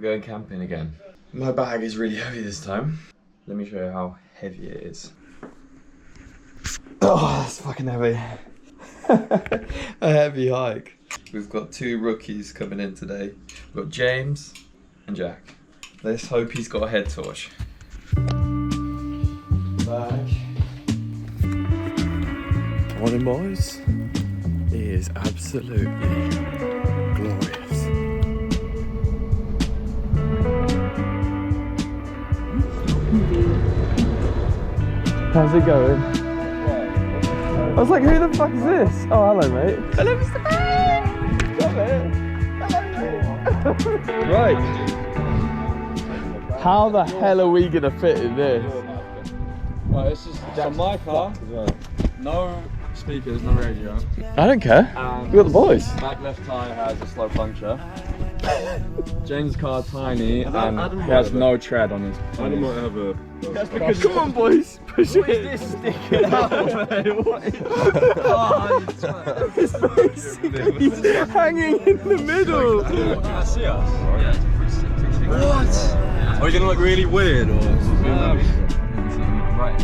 going camping again. My bag is really heavy this time. Let me show you how heavy it is. Oh, that's fucking heavy. A heavy hike. We've got 2 rookies coming in today. We've got James and Jack. Let's hope he's got a head torch. Bag. Morning, boys. It is absolutely glorious. How's it going? I was like, who the fuck is this? Oh, hello, mate. Hello, Mr. Bear. Hello, mate. Right. How the hell are we gonna fit in this? Right, this is from my car. No speakers, no radio. I don't care. We got the boys. Back left tyre has a slow puncture. James' car tiny and he has no tread on his. Adam might have a. Come on, boys. Push it. What is this sticking out, mate? What is It's basically hanging in the middle. Can I see us? Yeah. What? Are you gonna look really weird or? Right.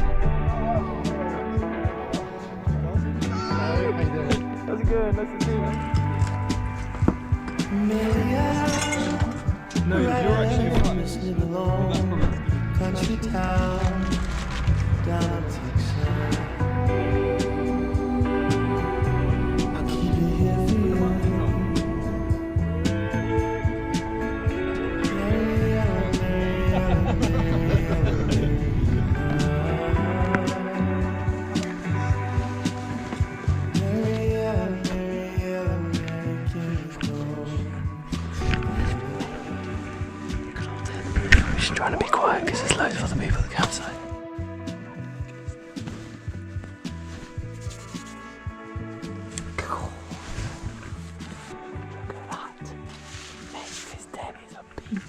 How's it going? Nice to see you, man. No, you're actually fine. Country town down in Texas. I'll keep it here for you. She's trying to be quiet because there's loads of other people at the campsite. Cool. Look at that. Mate, this den is a beast.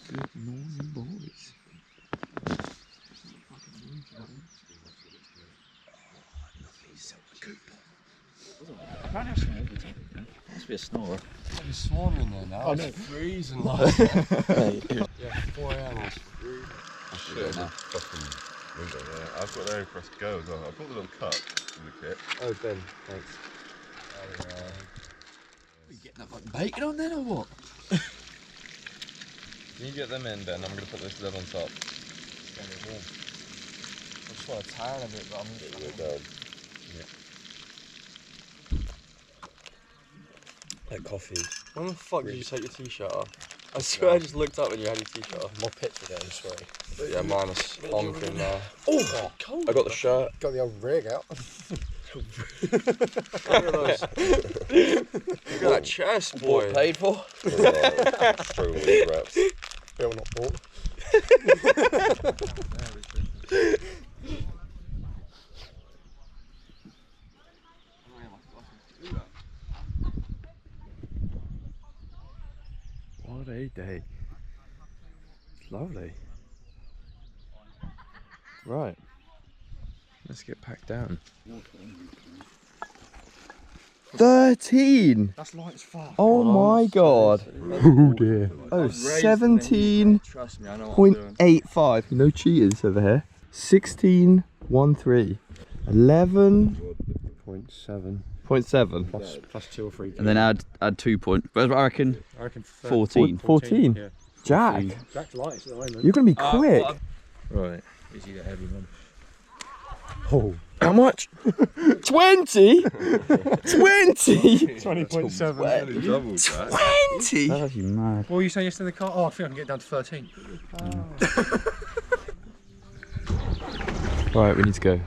Good morning, boys. Must be a snorer. It's swarming in there now. Oh, It's no. freezing like. Yeah, 4 AM was freezing. Shit, now. Fucking window there. I've got there for us to go as well. I brought the little cup in the kit. Oh, Ben, thanks. Are you getting that fucking bacon on then or what? Can you get them in, Ben? I'm going to put this lid on top. I just want to tan a bit, but I'm Get it down. that coffee. When the fuck did you take your t-shirt off? I swear I just looked up when you had your t-shirt off. More picture again, sorry. But yeah, mine is on from now. Oh, cold. I got the shirt. Got the old rig out. Look at those. Look at that chest, boy. Paid for? Throw all the wraps. Bill not bought. What a day. It's lovely. Right. Let's get packed down. 13! That's light as fuck. Oh my god. Oh dear. Oh, Trust me, I know what I'm doing. 17.85. No cheaters over here. 16.13. 11.7. 0.7. Plus 2 or 3. And then add 2 points. But I reckon I reckon 14. 14. Yeah. Jack, Jack's lights at the moment. you're gonna be quick. Right. Is he the heavy one? Oh. How much? 20? 20? 20.7. Double that. 20? That's actually mad. What were you saying yesterday in the car? Oh, I think I can get down to 13. Right, we need to go.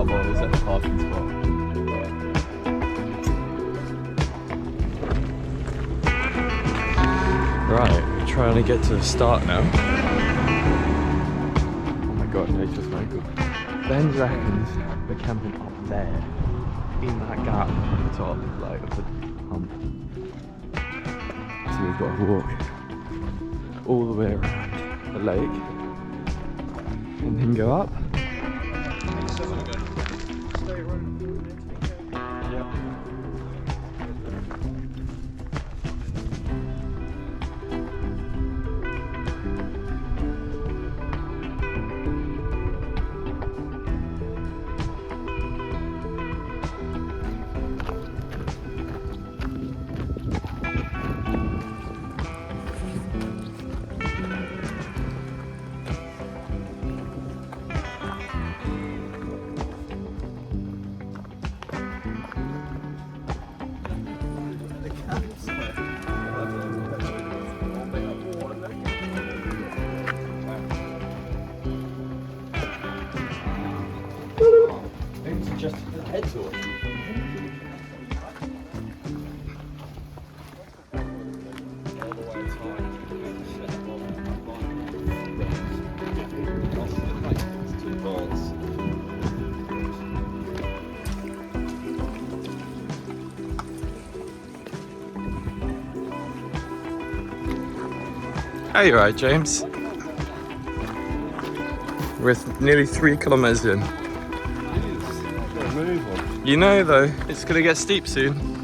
boys at the parking spot. Right, we're trying to get to the start now. Oh my god, nature's very good. Ben reckons we're camping up there, in that gap at the top, like of the hump. So we've got to walk all the way around the lake and then go up. Are you right, James? We're nearly 3 kilometers in. You know though, it's gonna get steep soon.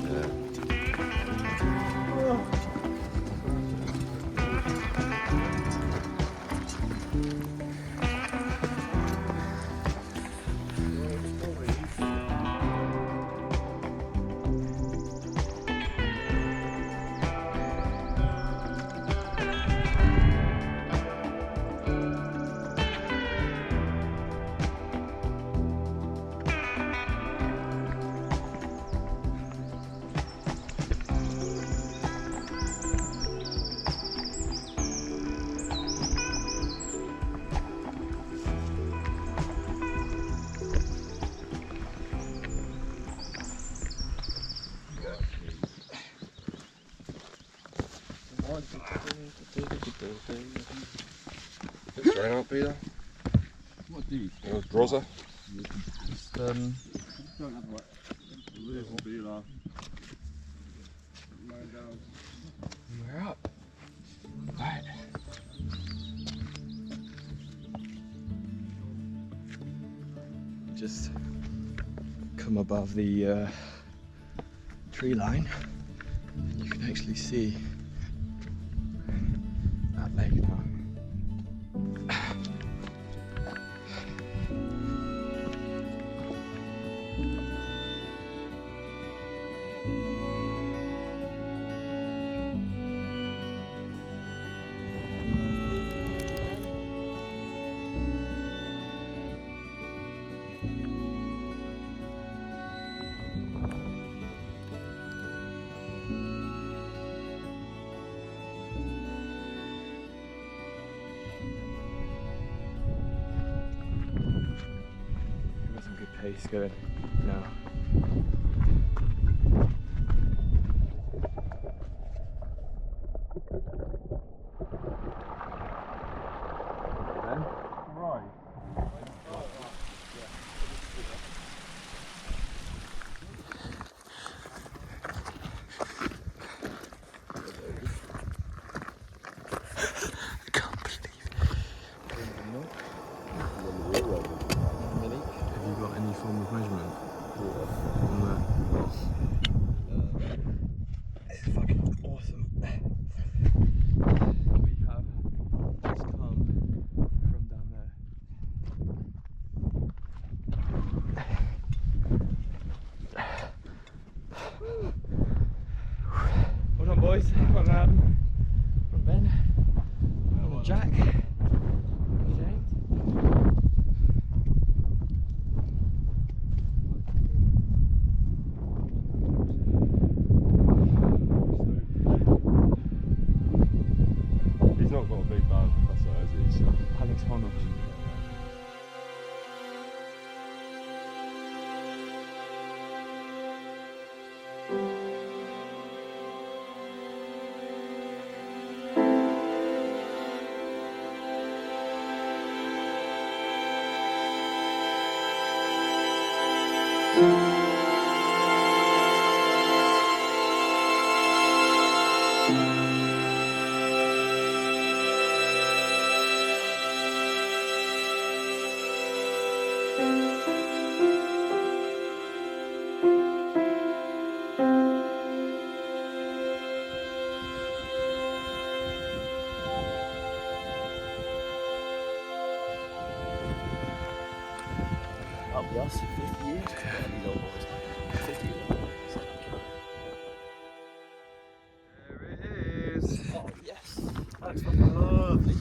Straight up, Peter. What do you? Rosa. Just, Don't have what? Bilal. we're up. Right. Just come above the tree line and you can actually see that lake now. Pace going now. Boys, on Ben, on Jack, James. He's not got a big band, that's it, has he? So. Alex Honnold. That'll be us in 50 years. Got any little boys. 50 years old. There it is. Oh, yes. That's fucking lovely.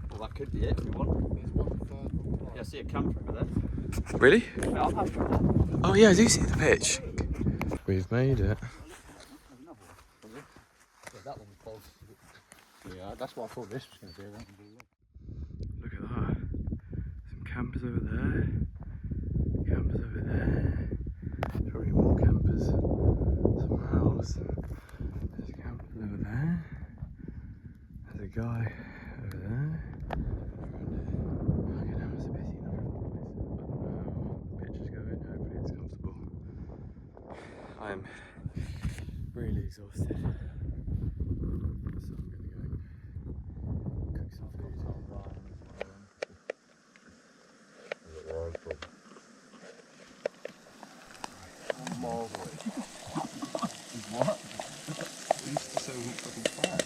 Well, that could be it if we want. Yeah, I see a camper over there. Really? Yeah, I'll have that. Oh yeah, I do see the pitch. We've made it. Yeah, that one was close. Yeah, that's what I thought this was going to be. Look at that. Some campers over there. Campers over there. Probably more campers somewhere else. There's a camper over there. There's a guy over there. Fucking hell, it's a busy enough place. The pitch is going. Hopefully it's comfortable. I'm really exhausted. So I'm going to go cook some food. What? We used to say we weren't fucking flat.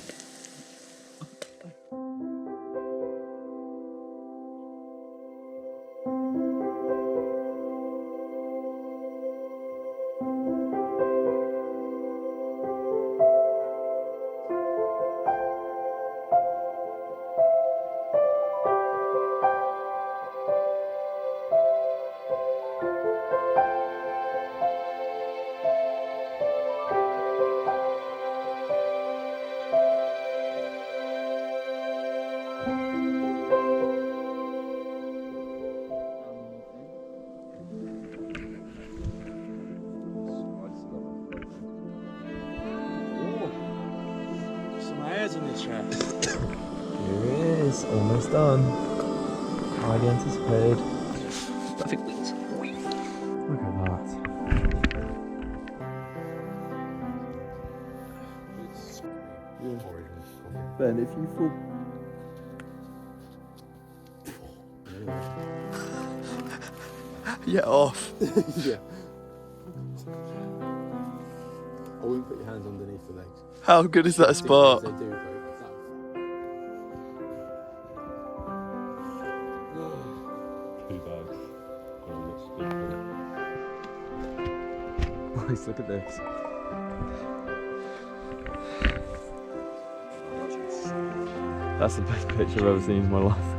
In the chest. Here it is, almost done. Highly anticipated. Perfect wings. Look at that. Ben, if you fall. Get off. Yeah. I wouldn't put your hands underneath the legs. How good is that spot? They do, though. Two bags. Nice, look at this. That's the best picture I've ever seen in my life.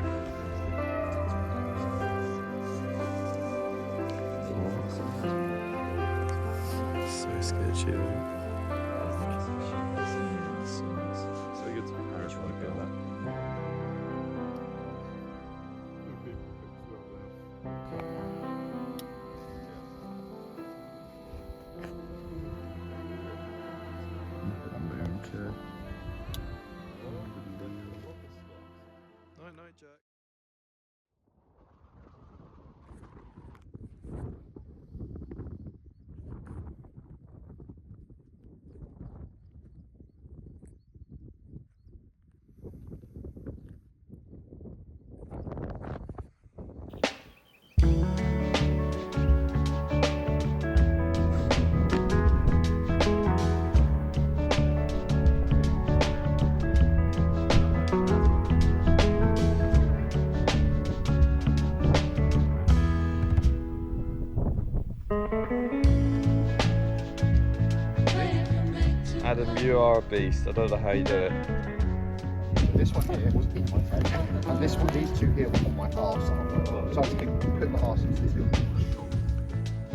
So sketchy. So good to be Irish when I feel that. Night, night, Jack. Adam, you are a beast. I don't know how you do it. This one here was in my head, and this one, these two here were on my arse. So I was thinking, put my arse into this little.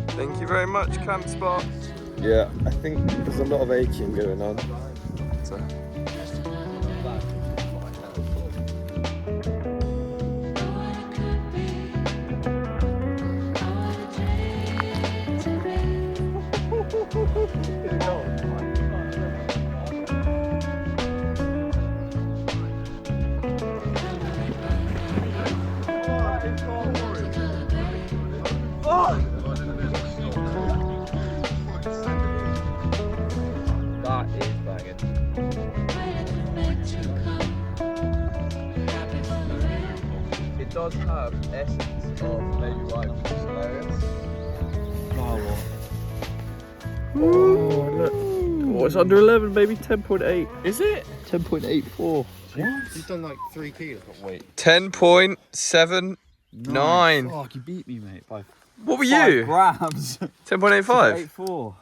Thank you very much, camp spot. Yeah, I think there's a lot of aching going on. So. does have essence of baby white, which is hilarious. Oh, look. Oh, it's under 11, baby. 10.8. Is it? 10.84. You've done like 3 kilos. Wait. 10.79. Fuck, you beat me, mate. By What were 5 you? grams. 10.85. 8.4.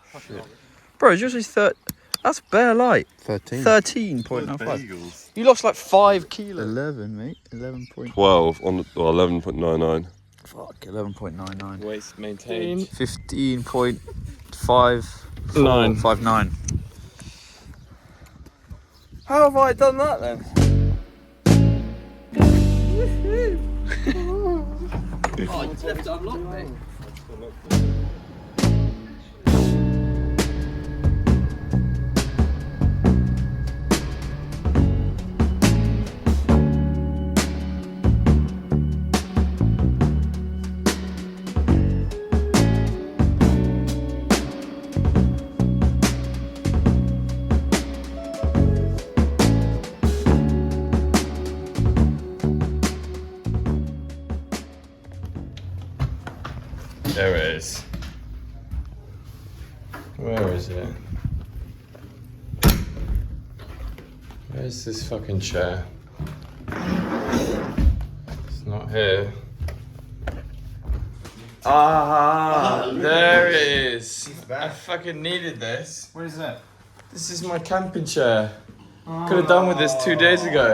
Bro, it's usually that's bare light. 13. 13.95. Bagels. You lost like 5 kilos. 11, mate. 11. 12 on the, well, 11.99. Fuck, 11.99. Waist maintained. 15.59. How have I done that then? Oh, it's left unlocked, mate. There it is. Where is it? Where's this fucking chair? It's not here. Ah, there it is. I fucking needed this. What is that? This is my camping chair. Could have done with this 2 days ago.